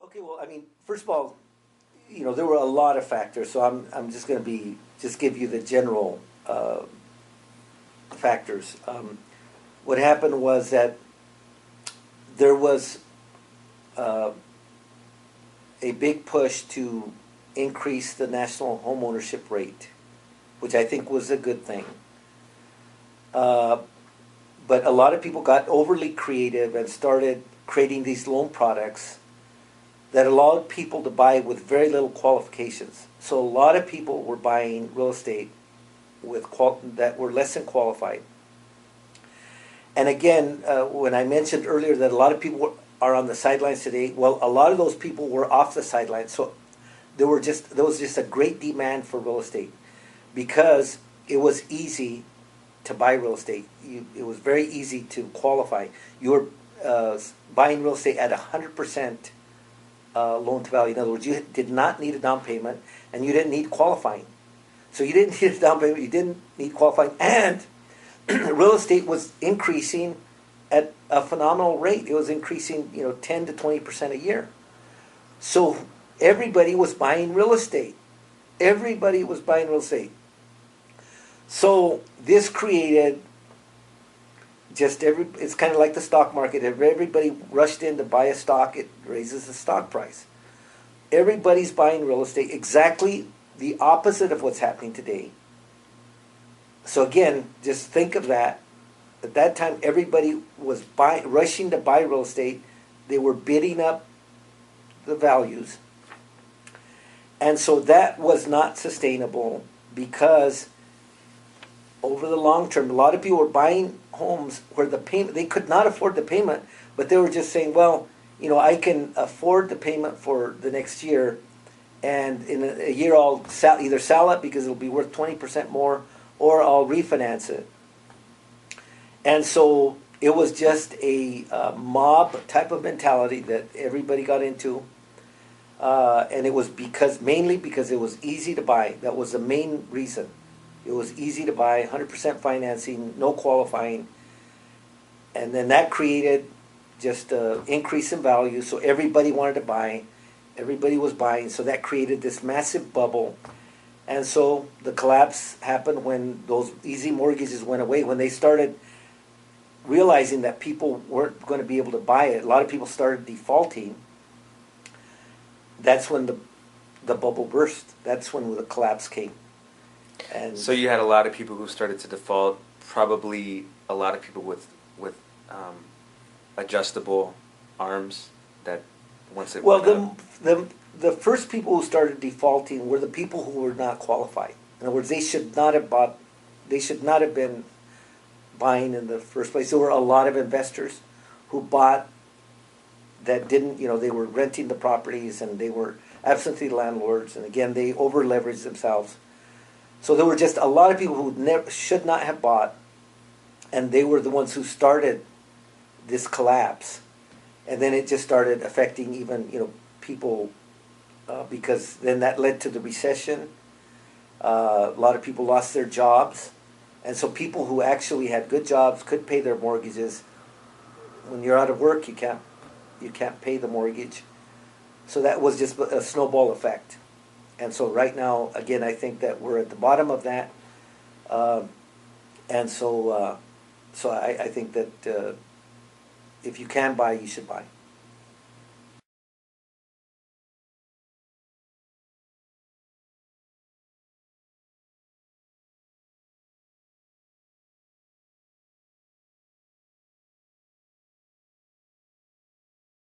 Okay, well, I mean, first of all, there were a lot of factors, so I'm just going to just give you the general factors. What happened was that there was uh, a big push to increase the national home ownership rate, which I think was a good thing. Uh, but a lot of people got overly creative and started creating these loan products that allowed people to buy with very little qualifications. So a lot of people were buying real estate that were less than qualified. And again, when I mentioned earlier that a lot of people are on the sidelines today, well, a lot of those people were off the sidelines. So there was just a great demand for real estate because it was easy to buy real estate. It was very easy to qualify. You were buying real estate at 100% loan to value. In other words, you did not need a down payment, and you didn't need qualifying. So you didn't need a down payment, you didn't need qualifying, and real estate was increasing at a phenomenal rate. It was increasing, 10 to 20% a year. So everybody was buying real estate. Everybody was buying real estate. So this created it's kind of like the stock market. If everybody rushed in to buy a stock, it raises the stock price. Everybody's buying real estate, exactly the opposite of what's happening today. So again, just think of that. At that time, everybody was rushing to buy real estate. They were bidding up the values. And so that was not sustainable because over the long term, a lot of people were buying homes where they could not afford the payment, but they were just saying, well, I can afford the payment for the next year, and in a year I'll either sell it because it'll be worth 20% more, or I'll refinance it. And so it was just a mob type of mentality that everybody got into, and it was mainly because it was easy to buy. That was the main reason. It was easy to buy, 100% financing, no qualifying. And then that created just an increase in value. So everybody wanted to buy. Everybody was buying. So that created this massive bubble. And so the collapse happened when those easy mortgages went away. When they started realizing that people weren't going to be able to buy it, a lot of people started defaulting. That's when the bubble burst. That's when the collapse came. And so you had a lot of people who started to default. Probably a lot of people with adjustable arms that once it the first people who started defaulting were the people who were not qualified. In other words, they should not have bought. They should not have been buying in the first place. There were a lot of investors who bought that didn't. They were renting the properties and they were absentee landlords. And again, they over leveraged themselves. So there were just a lot of people who should not have bought, and they were the ones who started this collapse. And then it just started affecting even people because then that led to the recession. A lot of people lost their jobs, and so people who actually had good jobs could pay their mortgages. When you're out of work, you can't pay the mortgage. So that was just a snowball effect. And so right now, again, I think that we're at the bottom of that, and so I think that if you can buy, you should buy.